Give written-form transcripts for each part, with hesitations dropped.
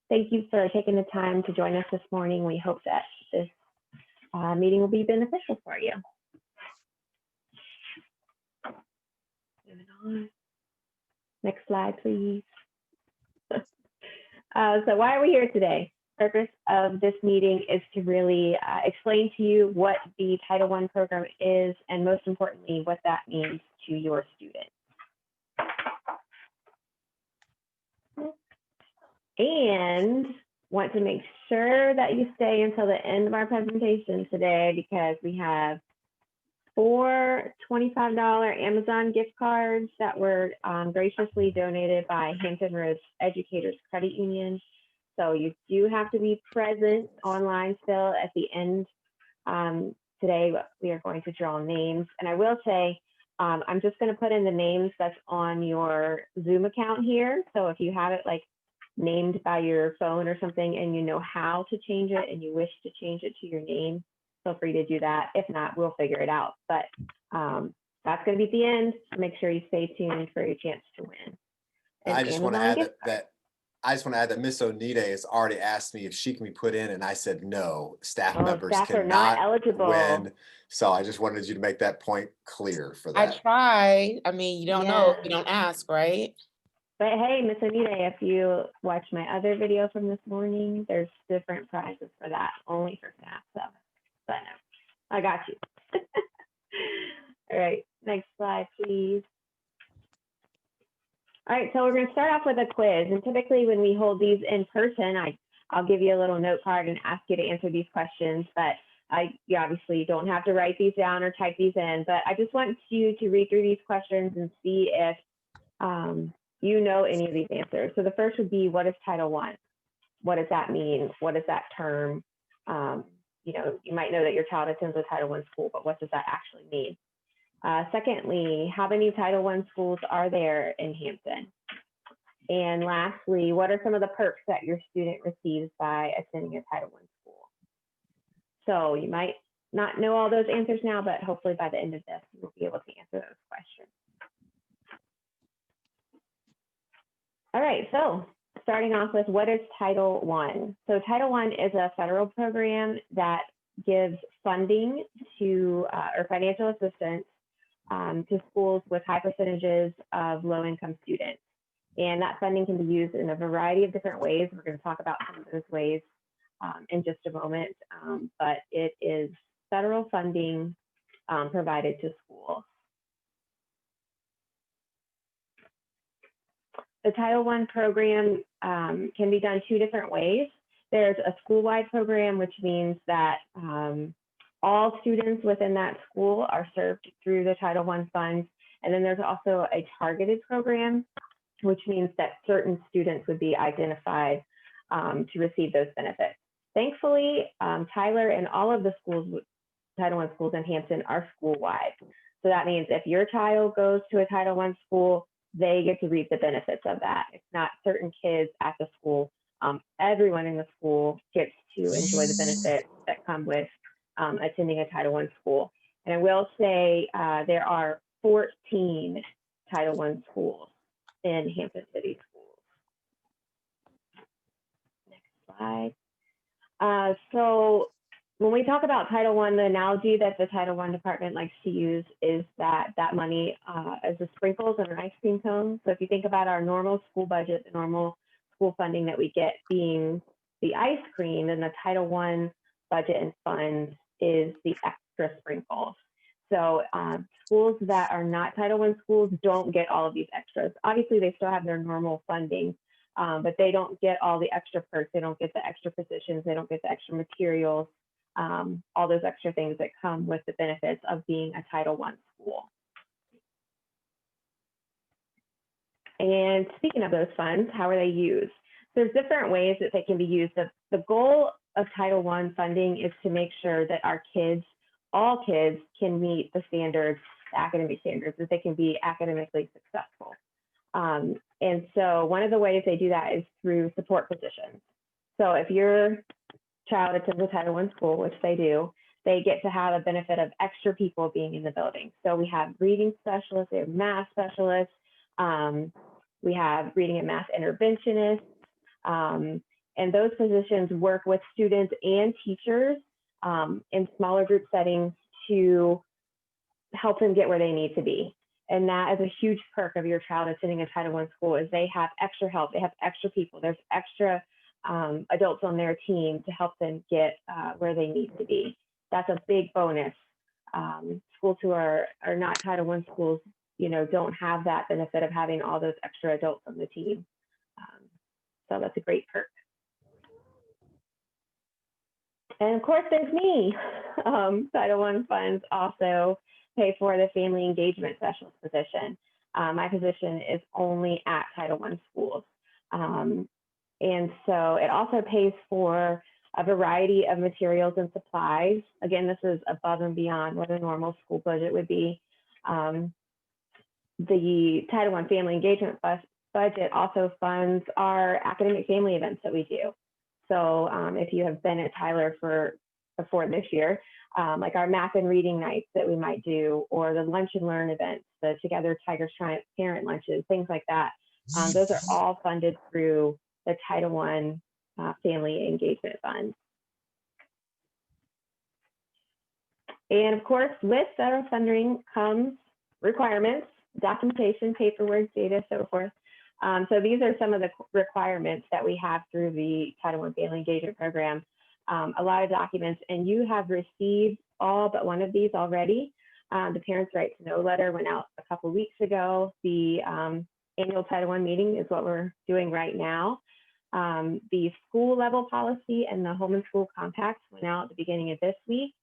Thank you for taking the time to join us this morning. We hope that this meeting will be beneficial for you. Moving on. Next slide, please. So why are we here today? The purpose of this meeting is to really explain to you what the Title I program is, and most importantly, what that means to your students. And want to make sure that you stay until the end of our presentation today, because we have 4 $25 Amazon gift cards that were graciously donated by Hampton Roads Educators Credit Union. So you do have to be present online still at the end. Today, we are going to draw names. And I will say, I'm just going to put in the names that's on your Zoom account here. So if you have it like named by your phone or something and you know how to change it and you wish to change it to your name, feel free to do that. If not, we'll figure it out. But that's going to be at the end. Make sure you stay tuned for your chance to win. I just want to add that Miss Onita has already asked me if she can be put in, and I said no. Staff members staff are not eligible. win. So I just wanted you to make that point clear for that. I tried. I mean, you don't know if you don't ask, right? But hey, Miss Onita, if you watch my other video from this morning, there's different prizes for that, only for staff. So, but no, I got you. All right, next slide, please. All right, so we're going to start off with a quiz. And typically when we hold these in person, I'll give you a little note card and ask you to answer these questions. But you obviously don't have to write these down or type these in. But I just want you to read through these questions and see if you know any of these answers. So the first would be, what is Title I? What does that mean? What is that term? You know, you might know that your child attends a Title I school, but what does that actually mean? Secondly, how many Title I schools are there in Hampton? And lastly, what are some of the perks that your student receives by attending a Title I school? So you might not know all those answers now, but hopefully by the end of this, you'll be able to answer those questions. All right, so starting off with, what is Title I? So Title I is a federal program that gives funding to, or financial assistance to schools with high percentages of low-income students. And that funding can be used in a variety of different ways. We're going to talk about some of those ways in just a moment, but it is federal funding provided to schools. The Title I program can be done 2 different ways. There's a school-wide program, which means that all students within that school are served through the Title I funds. And then there's also a targeted program, which means that certain students would be identified to receive those benefits. Thankfully, Tyler and all of the schools, Title I schools in Hampton, are school-wide. So that means if your child goes to a Title I school, they get to reap the benefits of that. It's not certain kids at the school. Everyone in the school gets to enjoy the benefits that come with attending a Title I school. And I will say there are 14 Title I schools in Hampton City Schools. Next slide. So when we talk about Title I, the analogy that the Title I department likes to use is that money is the sprinkles on an ice cream cone. So if you think about our normal school budget, the normal school funding that we get being the ice cream, and the Title I budget and funds is the extra sprinkles. So schools that are not Title I schools don't get all of these extras. Obviously, they still have their normal funding, but they don't get all the extra perks. They don't get the extra positions. They don't get the extra materials, all those extra things that come with the benefits of being a Title I school. And speaking of those funds, how are they used? There's different ways that they can be used. The goal of Title I funding is to make sure that our kids, all kids, can meet the standards, the academic standards, that they can be academically successful. And so one of the ways they do that is through support positions. So if your child attends a Title I school, which they do, they get to have a benefit of extra people being in the building. So we have reading specialists, we have math specialists, we have reading and math interventionists, And those positions work with students and teachers in smaller group settings to help them get where they need to be. And that is a huge perk of your child attending a Title I school is they have extra help, they have extra people, there's extra adults on their team to help them get where they need to be. That's a big bonus. Schools who are not Title I schools, you know, don't have that benefit of having all those extra adults on the team. So that's a great perk. And of course, there's me. Title I funds also pay for the family engagement specialist position. My position is only at Title I schools. And so it also pays for a variety of materials and supplies. Again, this is above and beyond what a normal school budget would be. The Title I family engagement budget also funds our academic family events that we do. So if you have been at Tyler before this year, like our math and reading nights that we might do, or the lunch and learn events, the Together Tigers Triumph parent lunches, things like that. Those are all funded through the Title I Family Engagement Fund. And of course, with federal funding comes requirements, documentation, paperwork, data, so forth. So these are some of the requirements that we have through the Title I Family Engagement Program. A lot of documents, and you have received all but one of these already. The Parents' Right to Know letter went out a couple of weeks ago. The annual Title I meeting is what we're doing right now. The school level policy and the home and school compacts went out at the beginning of this week.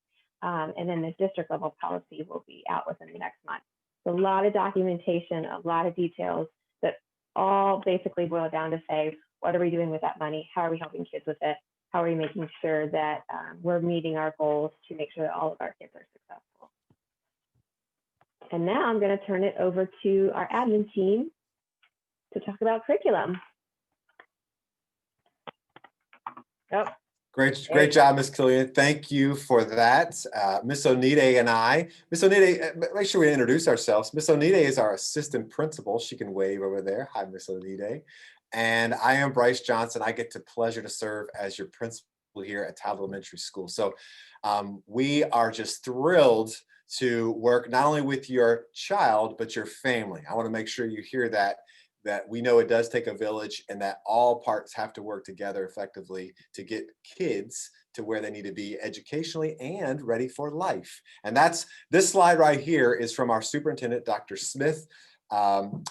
And then the district level policy will be out within the next month. So a lot of documentation, a lot of details that all basically boil down to say, what are we doing with that money? How are we helping kids with it? How are we making sure that we're meeting our goals to make sure that all of our kids are successful? And now I'm going to turn it over to our admin team to talk about curriculum. Oh. Great job, Ms. Killian. Thank you for that. Ms. Onide and I, Ms. Onide, make sure we introduce ourselves. Ms. Onide is our assistant principal. She can wave over there. Hi, Ms. Onide. And I am Bryce Johnson. I get the pleasure to serve as your principal here at Tyler Elementary School. So we are just thrilled to work not only with your child, but your family. I want to make sure you hear that we know it does take a village and that all parts have to work together effectively to get kids to where they need to be educationally and ready for life. And this slide right here is from our superintendent, Dr. Smith,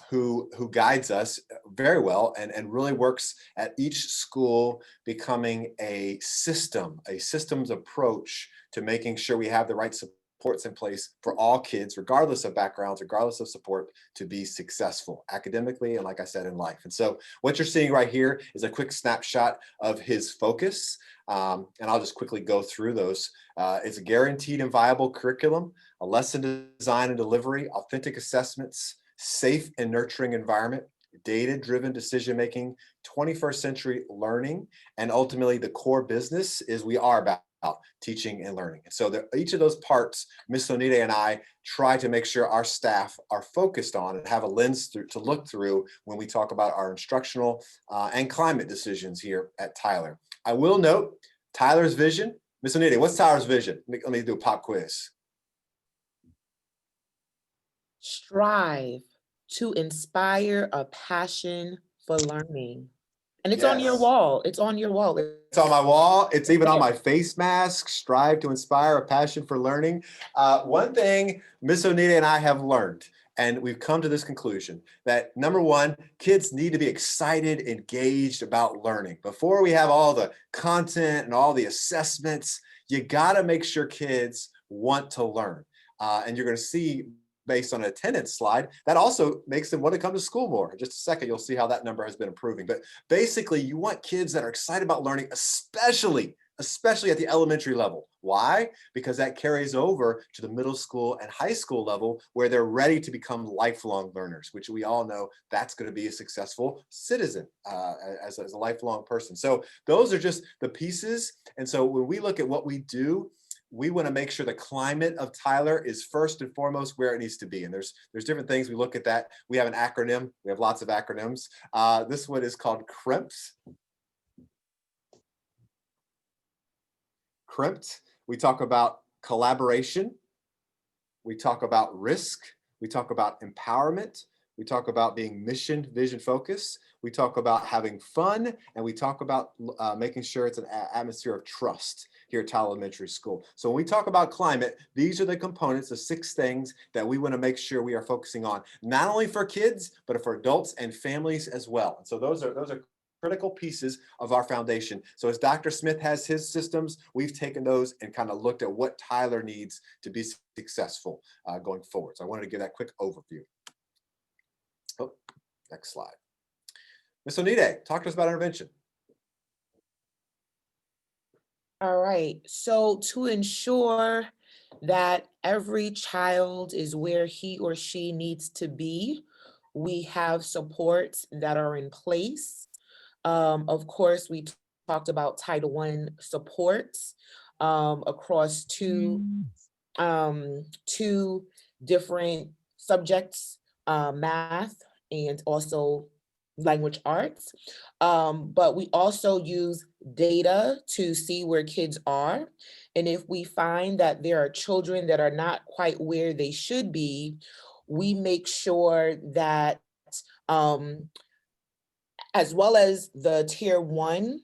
who guides us very well and really works at each school becoming a systems approach to making sure we have the right supports in place for all kids, regardless of backgrounds, regardless of support, to be successful academically and, like I said, in life. And so what you're seeing right here is a quick snapshot of his focus. And I'll just quickly go through those. It's a guaranteed and viable curriculum, a lesson design and delivery, authentic assessments, safe and nurturing environment, data-driven decision-making, 21st century learning, and ultimately the core business is we are about teaching and learning. And so each of those parts, Ms. Onide and I try to make sure our staff are focused on and have a lens to look through when we talk about our instructional and climate decisions here at Tyler. I will note Tyler's vision. Ms. Onide, what's Tyler's vision? Let me do a pop quiz. Strive to inspire a passion for learning. And it's Yes. on your wall. It's on your wall. It's on my wall. It's even on my face mask. Strive to inspire a passion for learning. One thing Ms. Onide and I have learned, and we've come to this conclusion, that number one, kids need to be excited, engaged about learning. Before we have all the content and all the assessments, you got to make sure kids want to learn. And you're going to see, based on an attendance slide, that also makes them want to come to school more. In just a second, you'll see how that number has been improving. But basically, you want kids that are excited about learning, especially at the elementary level. Why? Because that carries over to the middle school and high school level where they're ready to become lifelong learners, which we all know that's going to be a successful citizen as a lifelong person. So those are just the pieces. And so when we look at what we do, we want to make sure the climate of Tyler is first and foremost where it needs to be. And there's different things. We look at that. We have an acronym. We have lots of acronyms. This one is called CREMPS. crimped. We talk about collaboration. We talk about risk. We talk about empowerment. We talk about being mission, vision focused. We talk about having fun, and we talk about making sure it's an atmosphere of trust here at Tyler Elementary School. So when we talk about climate, these are the components, the 6 things that we want to make sure we are focusing on, not only for kids, but for adults and families as well. And so those are critical pieces of our foundation. So as Dr. Smith has his systems, we've taken those and kind of looked at what Tyler needs to be successful going forward. So I wanted to give that quick overview. Oh, next slide. Ms. Onide, talk to us about intervention. All right, so to ensure that every child is where he or she needs to be, we have supports that are in place. Of course, we talked about Title I supports across two different subjects, math and also language arts. But we also use data to see where kids are. And if we find that there are children that are not quite where they should be, we make sure that as well as the tier 1,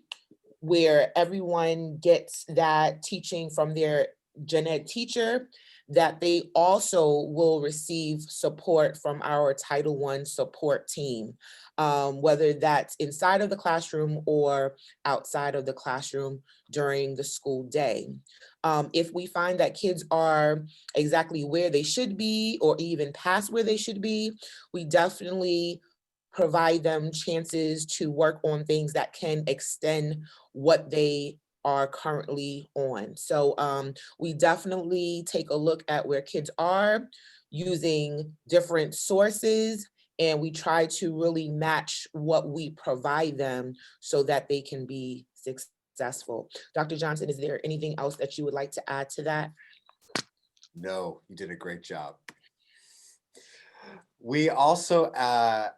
where everyone gets that teaching from their gen ed teacher, that they also will receive support from our Title I support team, whether that's inside of the classroom or outside of the classroom during the school day. If we find that kids are exactly where they should be or even past where they should be, we definitely provide them chances to work on things that can extend what they are currently on. So we definitely take a look at where kids are using different sources, and we try to really match what we provide them so that they can be successful. Dr. Johnson, is there anything else that you would like to add to that? No, you did a great job. We also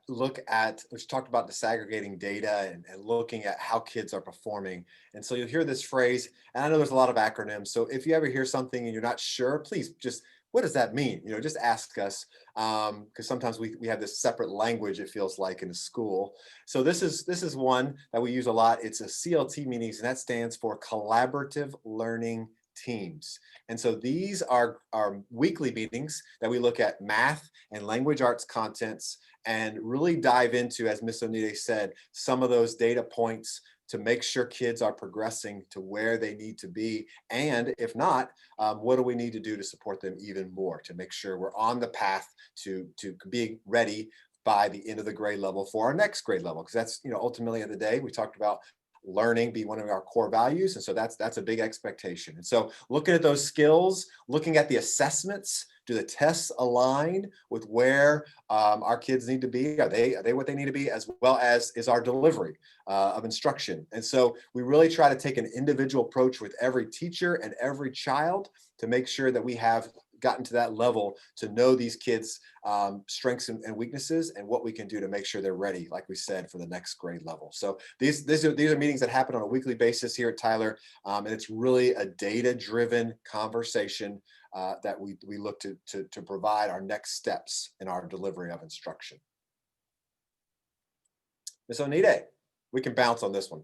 look at, we talked about disaggregating data and looking at how kids are performing. And so you'll hear this phrase, and I know there's a lot of acronyms. So if you ever hear something and you're not sure, please just, what does that mean? You know, just ask us, because sometimes we have this separate language, it feels like, in the school. So this is one that we use a lot. It's a CLT meetings, and that stands for Collaborative Learning Teams. And so these are our weekly meetings that we look at math and language arts contents and really dive into, as Ms. Onide said, some of those data points to make sure kids are progressing to where they need to be. And if not, what do we need to do to support them even more to make sure we're on the path to being ready by the end of the grade level for our next grade level? Because that's, you know, ultimately at the day, we talked about learning be one of our core values. And so that's a big expectation. And so looking at those skills, looking at the assessments, do the tests align with where our kids need to be? Are they what they need to be, as well as is our delivery of instruction? And so we really try to take an individual approach with every teacher and every child to make sure that we have gotten to that level to know these kids' strengths and weaknesses and what we can do to make sure they're ready, like we said, for the next grade level. So these are meetings that happen on a weekly basis here at Tyler, and it's really a data-driven conversation that we look to provide our next steps in our delivery of instruction. Ms. Onide, we can bounce on this one.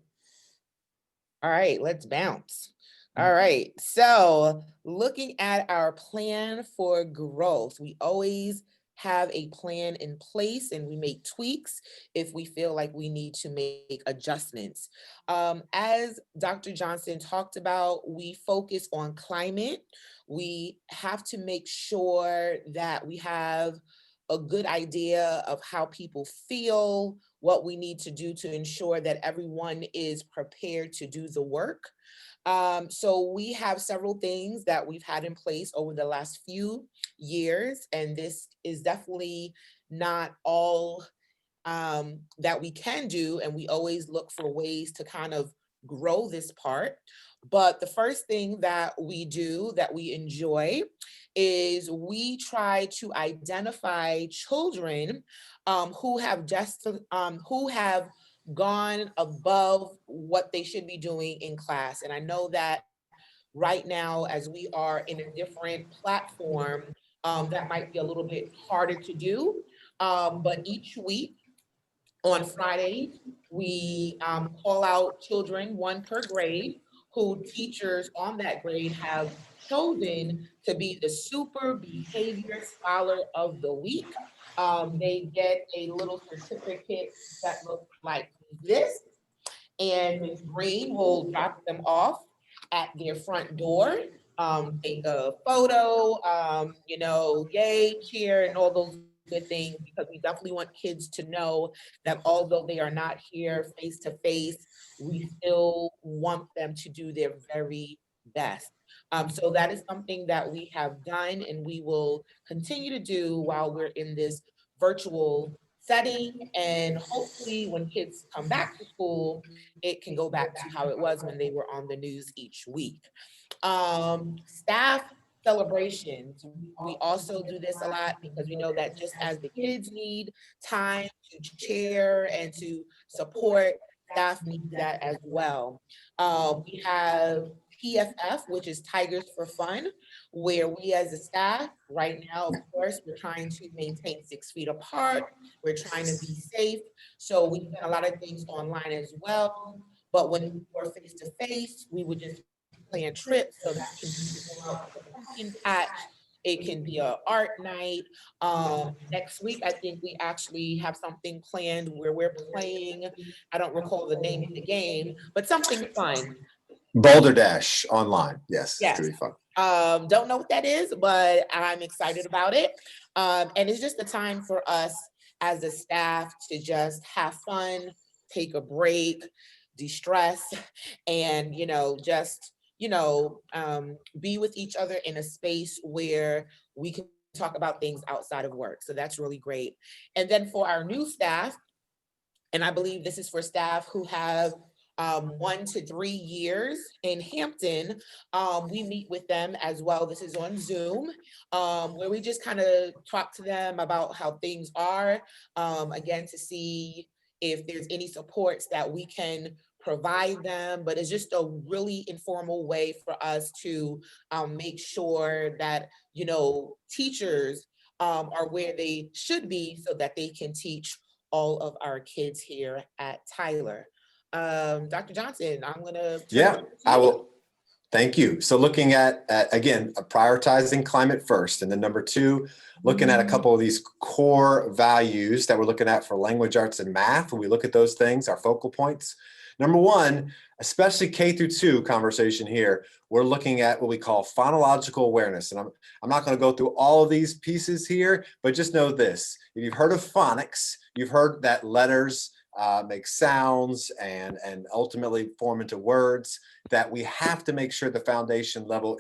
All right, let's bounce. All right, so looking at our plan for growth, we always have a plan in place and we make tweaks if we feel like we need to make adjustments. As Dr. Johnson talked about, we focus on climate. We have to make sure that we have a good idea of how people feel, what we need to do to ensure that everyone is prepared to do the work. So we have several things that we've had in place over the last few years, and this is definitely not all that we can do, and we always look for ways to kind of grow this part. But the first thing that we do that we enjoy is we try to identify children who have gone above what they should be doing in class. And I know that right now, as we are in a different platform, that might be a little bit harder to do. But each week on Fridays, we call out children, one per grade, who teachers on that grade have chosen to be the super behavior scholar of the week. They get a little certificate that looks like this, and Ms. Green will drop them off at their front door. Take a photo, yay, cheer, and all those good things, because we definitely want kids to know that although they are not here face to face, we still want them to do their very best. So that is something that we have done and we will continue to do while we're in this virtual setting. And hopefully when kids come back to school, it can go back to how it was when they were on the news each week. Staff celebrations. We also do this a lot because we know that just as the kids need time to share and to support, staff need that as well. We have PFF, which is Tigers for Fun, where we as a staff, right now, of course, we're trying to maintain 6 feet apart. We're trying to be safe. So we've done a lot of things online as well. But when we're face to face, we would just plan trips. So that can be to go out to the pumpkin patch. It can be a art night. Next week, I think we actually have something planned where we're playing, I don't recall the name of the game, but something fun. Boulder Dash online. Yes, it's Yes. gonna be fun. Don't know what that is, but I'm excited about it. And it's just a time for us as a staff to just have fun, take a break, de-stress, and just be with each other in a space where we can talk about things outside of work. So that's really great. And then for our new staff, and I believe this is for staff who have 1 to 3 years in Hampton, we meet with them as well. This is on Zoom, where we just kind of talk to them about how things are, again, to see if there's any supports that we can provide them, but it's just a really informal way for us to make sure that, teachers are where they should be so that they can teach all of our kids here at Tyler. Dr. Johnson, I'm gonna. Yeah, I will. Thank you. So looking at again, prioritizing climate first, and then number 2, looking at a couple of these core values that we're looking at for language arts and math. When we look at those things, our focal points. Number 1, especially K through 2 conversation here, we're looking at what we call phonological awareness. And I'm not going to go through all of these pieces here, but just know this. If you've heard of phonics, you've heard that letters make sounds and ultimately form into words, that we have to make sure the foundation level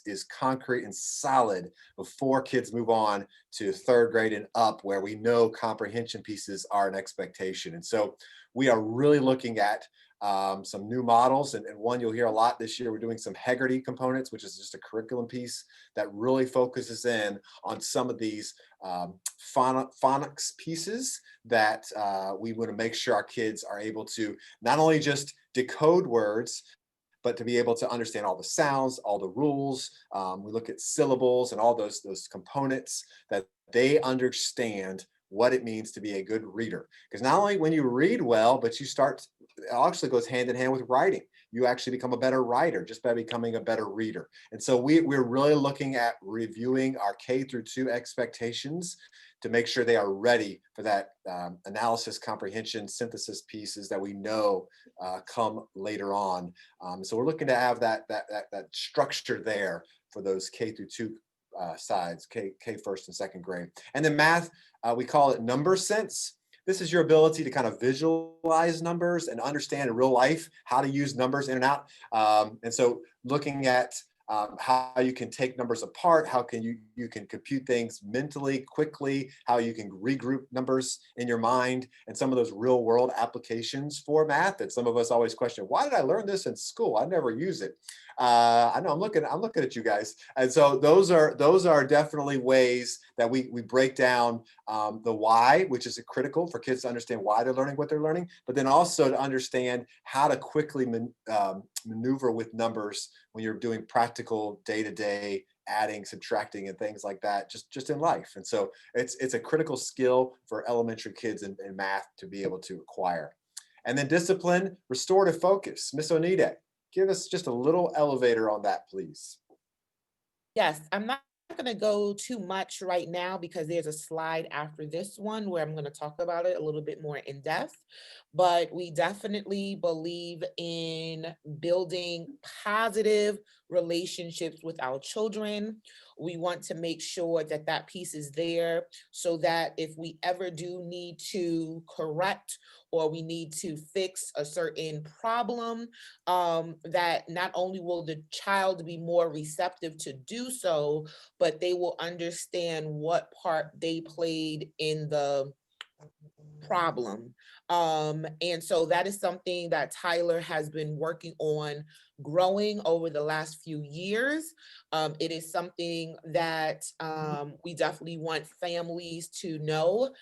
is concrete and solid before kids move on to 3rd grade and up, where we know comprehension pieces are an expectation. And so we are really looking at some new models, and one you'll hear a lot this year. We're doing some Heggerty components, which is just a curriculum piece that really focuses in on some of these phonics pieces that we want to make sure our kids are able to not only just decode words, but to be able to understand all the sounds, all the rules. We look at syllables and all those components, that they understand what it means to be a good reader. Because not only when you read well, but it actually goes hand in hand with writing. You actually become a better writer just by becoming a better reader. And so we're really looking at reviewing our K through 2 expectations to make sure they are ready for that analysis, comprehension, synthesis pieces that we know come later on. So we're looking to have that structure there for those K through 2 sides, K 1st and 2nd grade. And then math, we call it number sense. This is your ability to kind of visualize numbers and understand in real life how to use numbers in and out. And so looking at how you can take numbers apart, how can you can compute things mentally quickly, how you can regroup numbers in your mind, and some of those real world applications for math that some of us always question, why did I learn this in school? I never use it. I know I'm looking at you guys. And so those are definitely ways that we break down the why, which is critical for kids to understand why they're learning what they're learning, but then also to understand how to quickly maneuver with numbers when you're doing practical day-to-day adding, subtracting, and things like that, just in life. And so it's a critical skill for elementary kids in math to be able to acquire. And then discipline, restorative focus. Miss Onide, give us just a little elevator on that, please. Yes, I'm not going to go too much right now because there's a slide after this one where I'm going to talk about it a little bit more in depth. But we definitely believe in building positive relationships with our children. We want to make sure that that piece is there so that if we ever do need to correct or we need to fix a certain problem, that not only will the child be more receptive to do so, but they will understand what part they played in the problem. And so that is something that Tyler has been working on growing over the last few years. It is something that we definitely want families to know,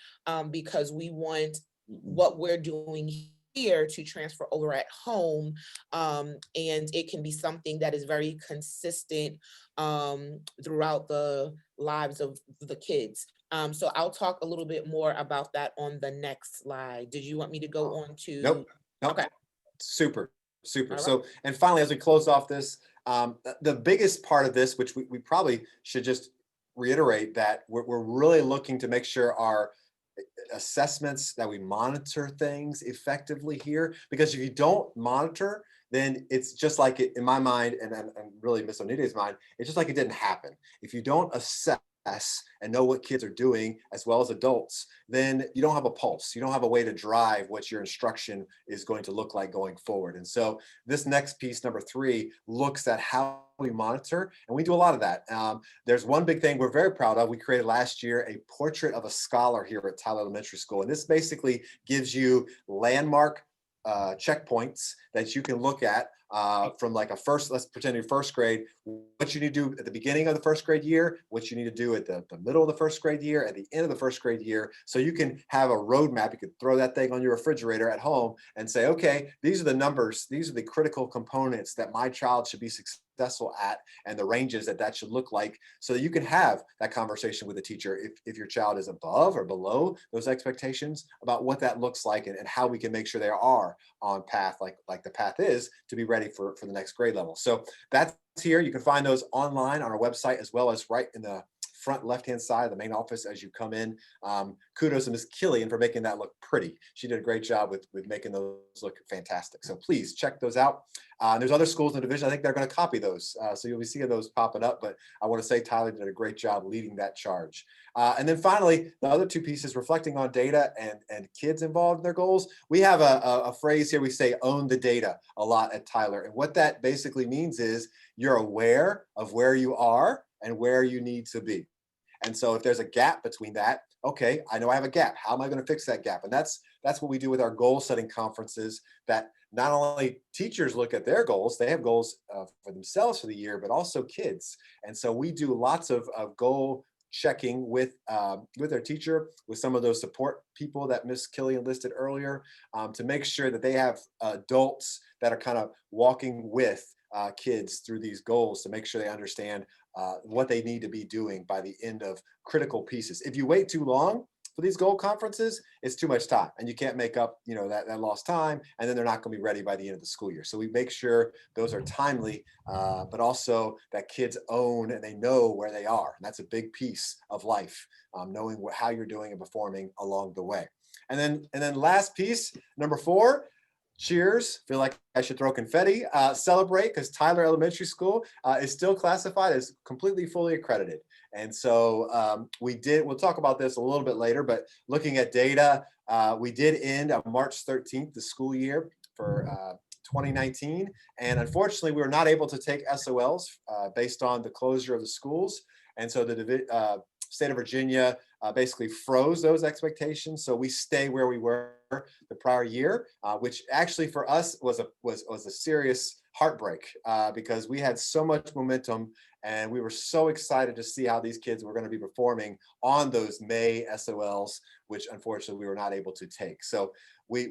because we want what we're doing here to transfer over at home. And it can be something that is very consistent throughout the lives of the kids. So I'll talk a little bit more about that on the next slide. Did you want me to go on to? Nope. Okay. Super. All right. So, and finally, as we close off this, the biggest part of this, which we probably should just reiterate, that we're really looking to make sure our assessments, that we monitor things effectively here, because if you don't monitor, then it's just like it, in my mind, and really Miss Onide's mind, it's just like it didn't happen. If you don't assess and know what kids are doing as well as adults, then you don't have a pulse. You don't have a way to drive what your instruction is going to look like going forward. And so this next piece, number 3, looks at how we monitor, and we do a lot of that. There's one big thing we're very proud of. We created last year a portrait of a scholar here at Tyler Elementary School, and this basically gives you landmark checkpoints that you can look at from like a first, let's pretend you're first grade, what you need to do at the beginning of the first grade year, what you need to do at the middle of the first grade year, at the end of the first grade year. So you can have a roadmap. You could throw that thing on your refrigerator at home and say, okay, these are the numbers, these are the critical components that my child should be successful at, and the ranges that should look like, so that you can have that conversation with the teacher if your child is above or below those expectations, about what that looks like, and how we can make sure they are on path, like the path is, to be ready for the next grade level. So that's here. You can find those online on our website, as well as right in the front left-hand side of the main office as you come in. Kudos to Ms. Killian for making that look pretty. She did a great job with making those look fantastic. So please check those out. There's other schools in the division. I think they're going to copy those. So you'll be seeing those popping up, but I want to say Tyler did a great job leading that charge. And then finally, the other 2 pieces, reflecting on data and kids involved in their goals. We have a phrase here, we say own the data a lot at Tyler. And what that basically means is you're aware of where you are and where you need to be. And so if there's a gap between that, okay, I know I have a gap. How am I going to fix that gap? And that's what we do with our goal setting conferences, that not only teachers look at their goals, they have goals for themselves for the year, but also kids. And so we do lots of goal checking with their teacher, with some of those support people that Ms. Killian listed earlier, to make sure that they have adults that are kind of walking with kids through these goals, to make sure they understand what they need to be doing by the end of critical pieces. If you wait too long for these goal conferences, it's too much time, and you can't make up, that lost time, and then they're not going to be ready by the end of the school year. So we make sure those are timely, but also that kids own and they know where they are. And that's a big piece of life, knowing how you're doing and performing along the way. And then last piece, number 4, cheers. Feel like I should throw confetti. Celebrate, because Tyler Elementary School is still classified as completely fully accredited. And so we'll talk about this a little bit later, but looking at data, we did end on March 13th, the school year for 2019. And unfortunately, we were not able to take SOLs based on the closure of the schools. And so the state of Virginia basically froze those expectations. So we stay where we were the prior year, which actually for us was a serious heartbreak because we had so much momentum and we were so excited to see how these kids were going to be performing on those May SOLs, which unfortunately we were not able to take. So we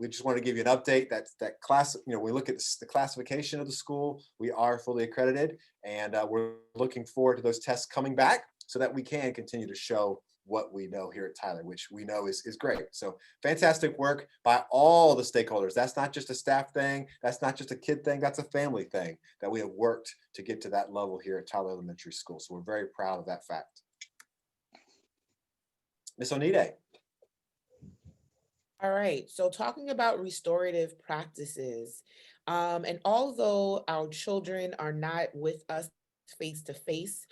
just want to give you an update that class, we look at the classification of the school, we are fully accredited, and we're looking forward to those tests coming back so that we can continue to show what we know here at Tyler, which we know is great. So fantastic work by all the stakeholders. That's not just a staff thing. That's not just a kid thing. That's a family thing that we have worked to get to that level here at Tyler Elementary School. So we're very proud of that fact. Ms. Onide. All right, so talking about restorative practices, and although our children are not with us face to face,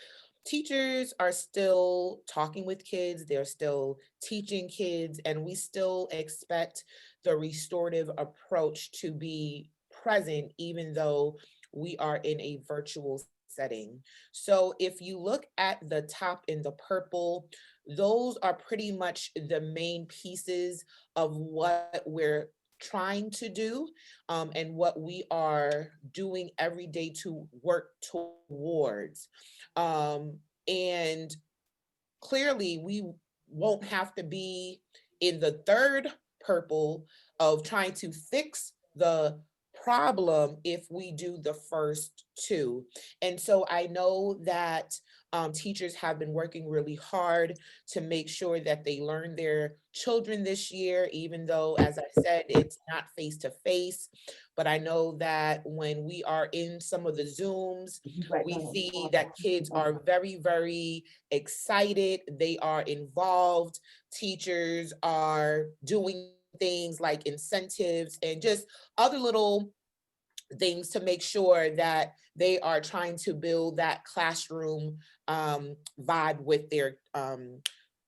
teachers are still talking with kids, they're still teaching kids, and we still expect the restorative approach to be present, even though we are in a virtual setting. So if you look at the top in the purple, those are pretty much the main pieces of what we're trying to do and what we are doing every day to work towards. And clearly we won't have to be in the third purple of trying to fix the problem if we do the first two. And so I know that teachers have been working really hard to make sure that they learn their children this year, even though, as I said, it's not face to face. But I know that when we are in some of the Zooms, we see that kids are very, very excited. They are involved. Teachers are doing things like incentives and just other little things to make sure that they are trying to build that classroom vibe with their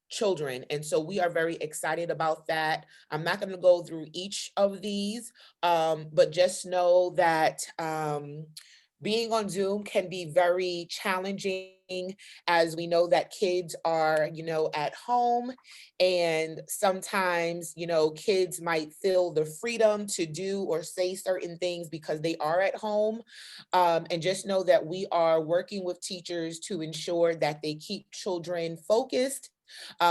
children. And so we are very excited about that. I'm not going to go through each of these, but just know that being on Zoom can be very challenging, as we know that kids are, at home, and sometimes, kids might feel the freedom to do or say certain things because they are at home. And just know that we are working with teachers to ensure that they keep children focused.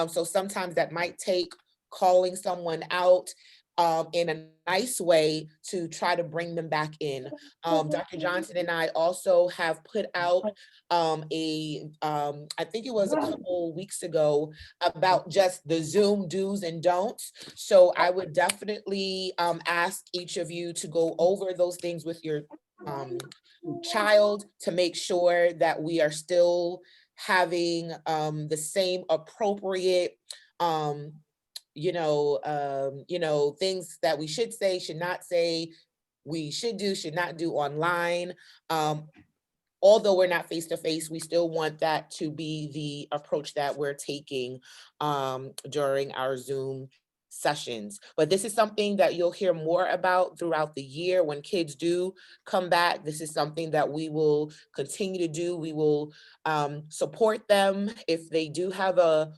So sometimes that might take calling someone out in a nice way to try to bring them back in. Dr. Johnson and I also have put out I think it was a couple weeks ago, about just the Zoom do's and don'ts. So I would definitely ask each of you to go over those things with your child to make sure that we are still having the same appropriate things that we should say, should not say, we should do, should not do online. Although we're not face to face, we still want that to be the approach that we're taking during our Zoom sessions. But this is something that you'll hear more about throughout the year when kids do come back. This is something that we will continue to do. We will support them if they do have a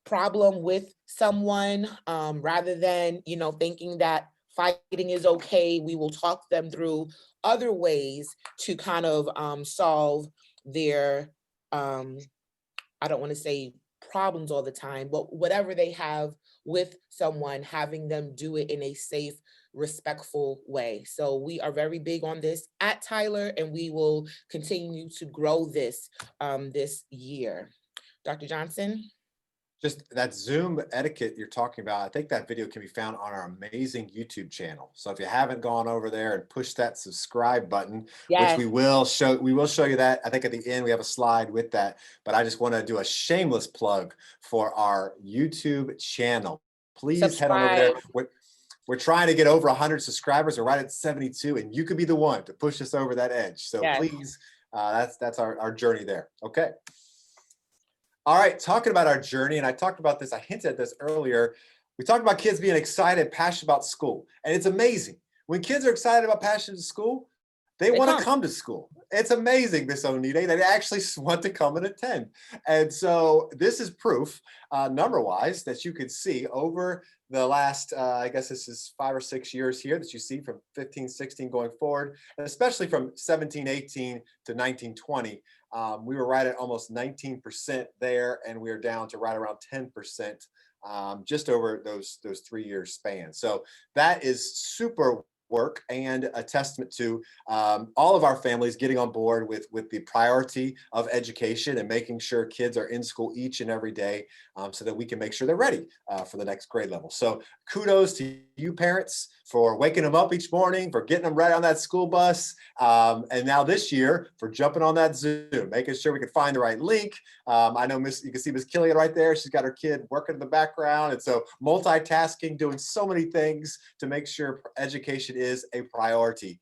problem with someone, rather than, thinking that fighting is okay. We will talk them through other ways to kind of solve their, I don't want to say problems all the time, but whatever they have with someone, having them do it in a safe, respectful way. So we are very big on this at Tyler, and we will continue to grow this this year. Dr. Johnson? Just that Zoom etiquette you're talking about, I think that video can be found on our amazing YouTube channel. So if you haven't gone over there and pushed that subscribe button, Yes. which we will show you that. I think at the end we have a slide with that, but I just want to do a shameless plug for our YouTube channel. Please head on over there. We're trying to get over 100 subscribers. We're right at 72, and you could be the one to push us over that edge. So Yes. Please, that's our journey there. Okay. All right, talking about our journey, and I talked about this, I hinted at this earlier. We talked about kids being excited, passionate about school, and it's amazing. when kids are excited about passion to school, they want to come to school. It's amazing, Miss Onide. They actually want to come and attend. And so this is proof, number-wise, that you could see over the last, I guess this is 5 or 6 years here that you see from 15, 16 going forward, and especially from 17, 18 to 19, 20. We were right at almost 19% there, and we are down to right around 10% just over those 3-year span. So that is super work and a testament to all of our families getting on board with the priority of education and making sure kids are in school each and every day so that we can make sure they're ready for the next grade level. So kudos to you parents for waking them up each morning, for getting them right on that school bus, and now this year for jumping on that Zoom, making sure we can find the right link. I know you can see Miss Killian right there. She's got her kid working in the background, and so multitasking, doing so many things to make sure education is a priority.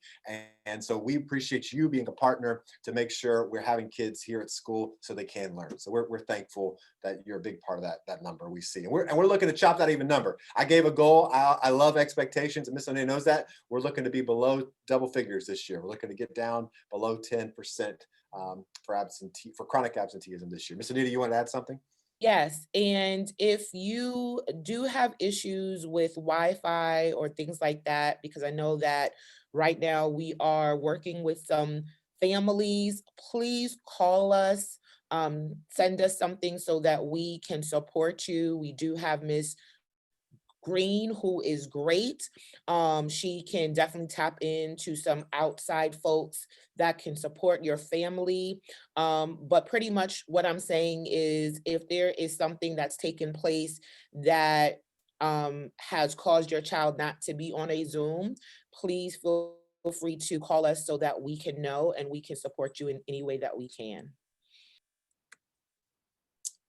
And so we appreciate you being a partner to make sure we're having kids here at school so they can learn. So we're thankful that you're a big part of that number we see. And we're looking to chop that even number. I gave a goal. I love expectations, and Miss Onay knows that. We're looking to be below double figures this year. We're looking to get down below 10% for chronic absenteeism this year. Miss Anita, you want to add something? Yes, and if you do have issues with Wi-Fi or things like that, because I know that right now we are working with some families, please call us, send us something so that we can support you. We do have Miss Green, who is great. She can definitely tap into some outside folks that can support your family. But pretty much what I'm saying is if there is something that's taken place that has caused your child not to be on a Zoom, please feel free to call us so that we can know and we can support you in any way that we can.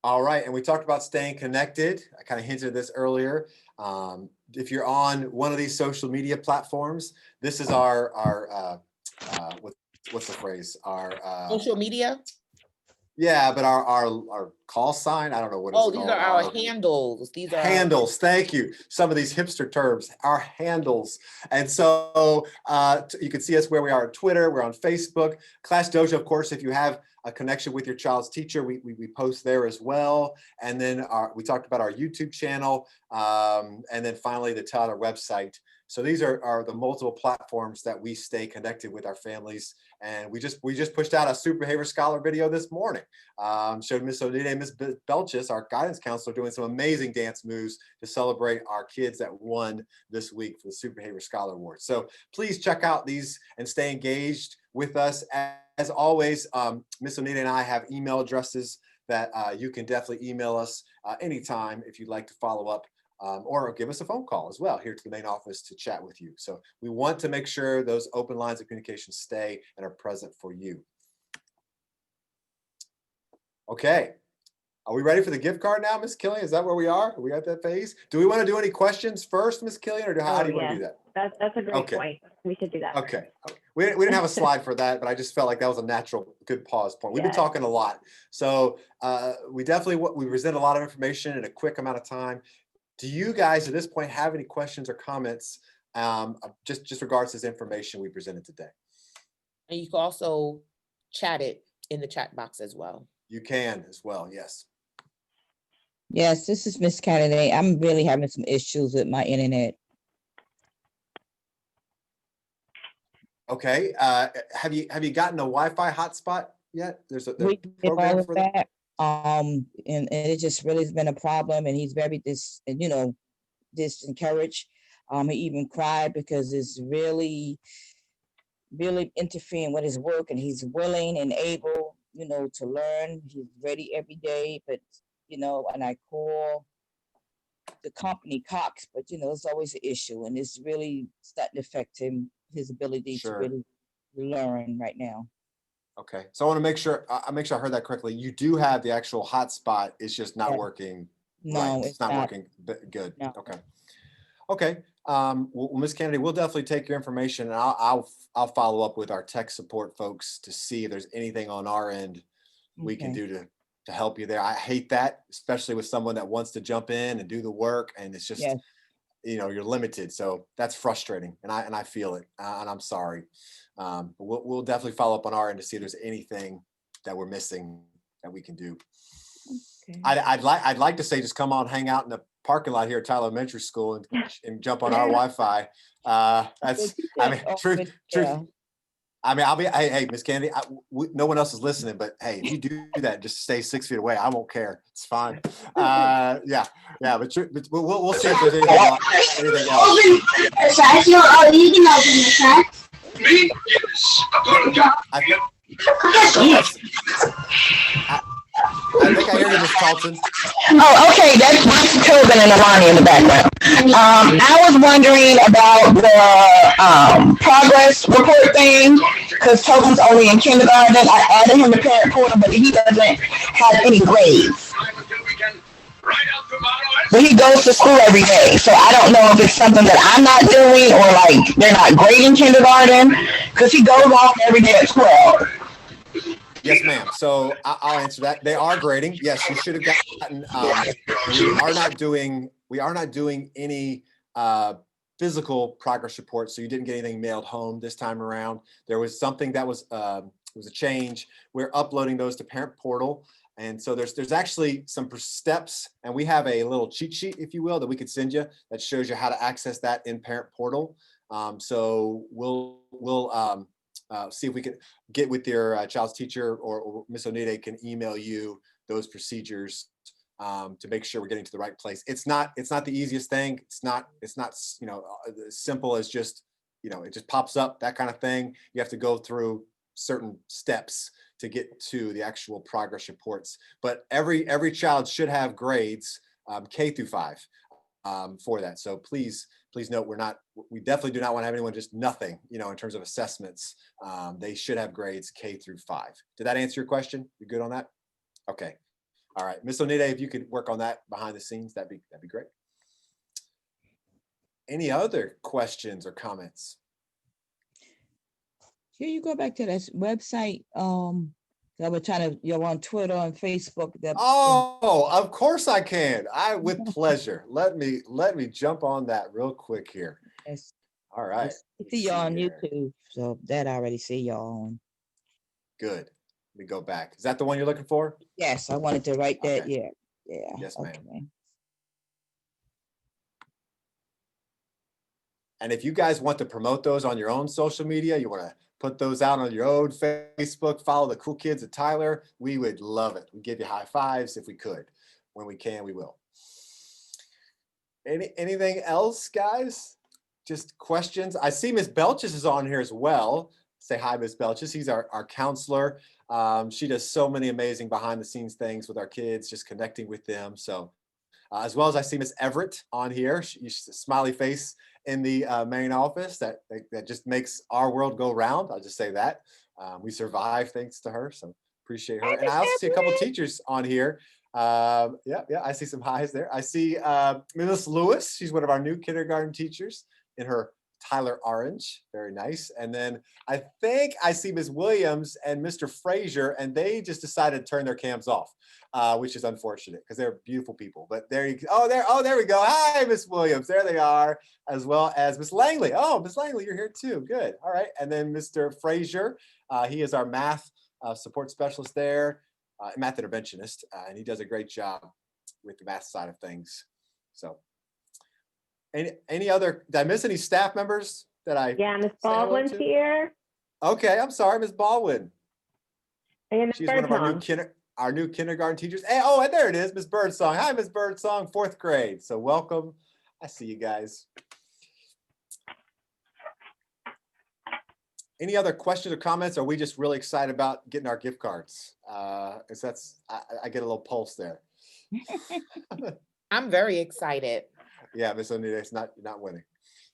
All right, and we talked about staying connected. I kind of hinted at this earlier. If you're on one of these social media platforms, this is our what's the phrase? Our Social media? yeah, but our call sign, I don't know what it's Oh, called. these are our handles. These are our Handles, thank you. Some of these hipster terms, our handles. And so you can see us where we are on Twitter, we're on Facebook. Class Dojo, of course, if you have a connection with your child's teacher, we post there as well. And then we talked about our YouTube channel, and then finally the Tyler website. So these are the multiple platforms that we stay connected with our families. And we just pushed out a Super Behavior Scholar video this morning. Showed Miss Onide and Miss Belchis, our guidance counselor, doing some amazing dance moves to celebrate our kids that won this week for the Super Behavior Scholar Award. So please check out these and stay engaged with us. As always, Miss Onide and I have email addresses that you can definitely email us anytime if you'd like to follow up. Or give us a phone call as well here to the main office to chat with you. So we want to make sure those open lines of communication stay and are present for you. Okay, are we ready for the gift card now, Miss Killian? Is that where we are? Are we at that phase? Do we want to do any questions first, Miss Killian, or how do you want to do that? That's a great Okay. point. We should do that. Okay. We didn't have a slide for that, but I just felt like that was a natural, good pause point. We've been talking a lot. So we present a lot of information in a quick amount of time. Do you guys at this point have any questions or comments just regards to this information we presented today? And you can also chat it in the chat box as well. You can as well, yes. Yes, this is Miss Kennedy. I'm really having some issues with my internet. Okay. Have you gotten a Wi-Fi hotspot yet? There's a We did program all of for that. that. And it just really has been a problem, and he's very disencouraged. He even cried because it's really interfering with his work, and he's willing and able, to learn. He's ready every day, but and I call the company Cox, but it's always an issue, and it's really starting to affect his ability to really learn right now. Okay, so I want to make sure I heard that correctly. You do have the actual hotspot. It's just not working. No, right. It's not working good. No. Okay. Well, Ms. Kennedy, we'll definitely take your information, and I'll follow up with our tech support folks to see if there's anything on our end we can do to help you there. I hate that, especially with someone that wants to jump in and do the work, and it's just you're limited. So that's frustrating, and I feel it, and I'm sorry. But we'll definitely follow up on our end to see if there's anything that we're missing that we can do. Okay. I'd like to say just come on, hang out in the parking lot here at Tyler Elementary School and jump on our Wi-Fi. That's, I mean, truth. I mean, hey, Miss Candy, no one else is listening, but hey, if you do that, just stay 6 feet away. I won't care. It's fine. Yeah, but we'll see if there's anything else. I think I hear you, Miss Carlton. Oh, okay. That's Tobin and Alani in the background. I was wondering about the progress report thing because Tobin's only in kindergarten. I added him to parent portal, but he doesn't have any grades. But he goes to school every day, so I don't know if it's something that I'm not doing or like they're not grading kindergarten because he goes on every day at 12. Yes, ma'am. So I'll answer that. They are grading. Yes, you should have gotten. We are not doing any physical progress reports. So you didn't get anything mailed home this time around. There was something that was a change. We're uploading those to Parent Portal, and so there's actually some steps, and we have a little cheat sheet, if you will, that we could send you that shows you how to access that in Parent Portal. So we'll see if we can get with your child's teacher, or Ms. Onide can email you those procedures to make sure we're getting to the right place. It's not the easiest thing. It's not as simple as just it just pops up, that kind of thing. You have to go through certain steps to get to the actual progress reports. But every child should have grades K through 5 for that. So please note, we definitely do not want to have anyone just nothing, in terms of assessments. They should have grades K through 5. Did that answer your question? You good on that? Okay. All right. Ms. Onide, if you could work on that behind the scenes, that'd be great. Any other questions or comments? Here you go back to that website. That we're trying to, you're on Twitter and Facebook. Oh, of course I can. With pleasure. Let me jump on that real quick here. Yes. All right. I see y'all on YouTube, so that I already see y'all on. Good. Let me go back. Is that the one you're looking for? Yes, I wanted to write that. Okay. Yeah. Yes, ma'am. Okay. And if you guys want to promote those on your own social media, you want to put those out on your own Facebook, follow the cool kids at Tyler, we would love it. We'd give you high fives if we could. When we can, we will. Anything else, guys? Just questions? I see Miss Belches is on here as well. Say hi, Miss Belches. He's our counselor. She does so many amazing behind the scenes things with our kids, just connecting with them. So as well as I see Miss Everett on here. She's a smiley face in the main office that just makes our world go round. I'll just say that. We survive thanks to her, so appreciate her. And I also see a couple teachers on here. Yeah, I see some highs there. I see Miss Lewis. She's one of our new kindergarten teachers in her Tyler Orange. Very nice. And then I think I see Ms. Williams and Mr. Frazier, and they just decided to turn their cams off, which is unfortunate because they're beautiful people. But there you go. There we go. Hi, Ms. Williams. There they are, as well as Ms. Langley. Oh, Ms. Langley, you're here too. Good. All right. And then Mr. Frazier, he is our math support specialist there, math interventionist, and he does a great job with the math side of things. So any other, did I miss any staff members that I? Yeah, Miss Baldwin's here. Okay, I'm sorry, Miss Baldwin. And Miss She's one of our new kindergarten teachers. Hey, and there it is, Miss Birdsong. Hi, Miss Birdsong, 4th grade. So welcome. I see you guys. Any other questions or comments? Or are we just really excited about getting our gift cards? I get a little pulse there. I'm very excited. Yeah, Miss Onide, it's not winning.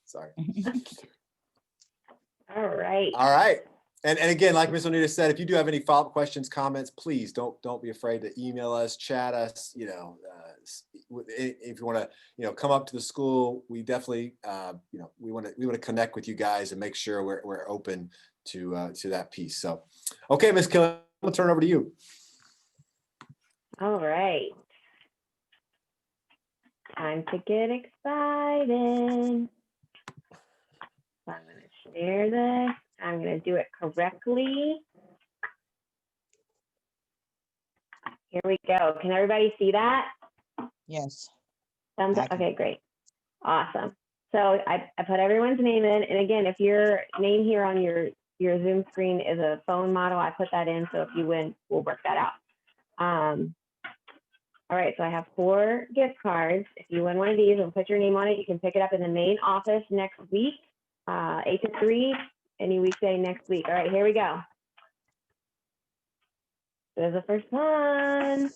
Sorry. All right. All right. And again, like Ms. Onide said, if you do have any follow-up questions, comments, please don't be afraid to email us, chat us. If you want to, come up to the school, we definitely, we want to connect with you guys and make sure we're open to that piece. So, okay, Ms. Killen, I'm gonna turn it over to you. All right. time to get excited. So I'm going to share this. I'm going to do it correctly. Here we go. Can everybody see that? Yes. Thumbs I up. can. Okay, great. Awesome. So I put everyone's name in. And again, if your name here on your Zoom screen is a phone model, I put that in. So if you win, we'll work that out. All right, so I have 4 gift cards. If you win one of these and put your name on it, you can pick it up in the main office next week, 8 to 3, any weekday next week. All right, here we go. There's the first one.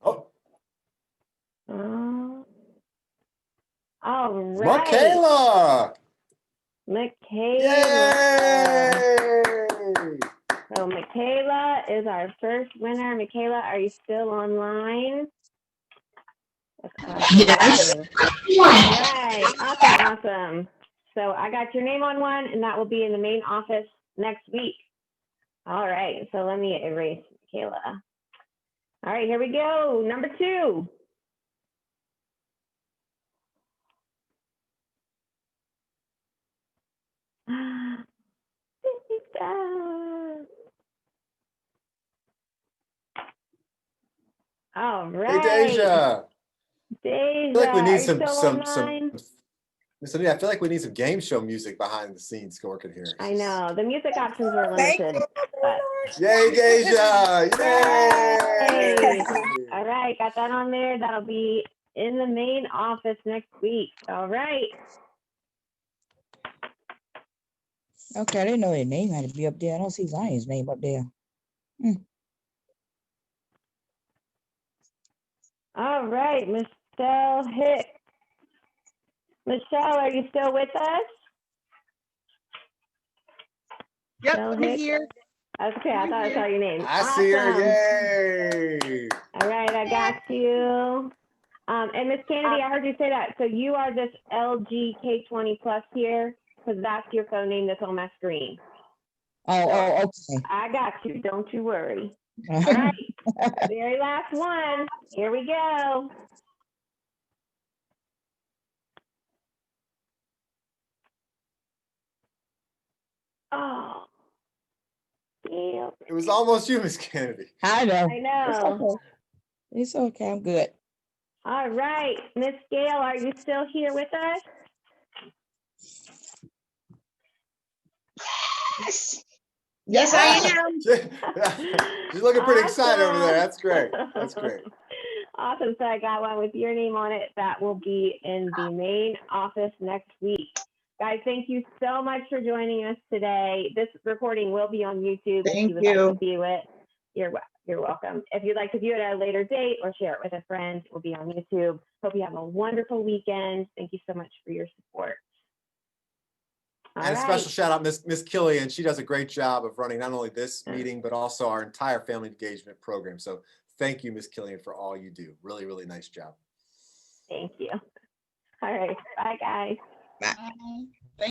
Oh, All right. Michaela. Michaela. Yay! So Michaela is our first winner. Michaela, are you still online? Yes. All right, awesome. So I got your name on one, and that will be in the main office next week. All right, so let me erase Michaela. All right, here we go. Number 2. All Hey, right. Deja. I feel like we Deja, need are you still online? Miss Anita, I feel like we need some game show music behind the scenes working here. I know, the music options were Thank limited, you. but Yay, Deja! Yay! Yay! all right, got that on there. That'll be in the main office next week. All right. Okay, I didn't know his name had to be up there. I don't see Zion's name up there. All right, Michelle Hicks. Michelle, are you still with us? Yep, Michelle I'm Hicks? here. Okay, I thought I saw your name. I see her. Awesome. Yay! All right, I got you. And Miss Kennedy, I heard you say that. So you are this LG K20 Plus here, because that's your phone name that's on my screen. Oh, okay. I got you. Don't you worry. All right, very last one. Here we go. Oh, yeah. It was almost you, Miss Kennedy. I know. I know. It's okay. I'm good. All right, Miss Gail, are you still here with us? Yes, I am. She's looking pretty excited over there. Awesome. That's great. That's great. Awesome. So I got one with your name on it. That will be in the main office next week. Guys, thank you so much for joining us today. This recording will be on YouTube. If Thank you would like you. to view it, you're welcome. If you'd like to view it at a later date or share it with a friend, it will be on YouTube. Hope you have a wonderful weekend. Thank you so much for your support. All And a right. special shout out, Miss Killian. She does a great job of running not only this meeting, but also our entire family engagement program. So thank you, Miss Killian, for all you do. Really, really nice job. Thank you. All right. Bye, guys. Bye.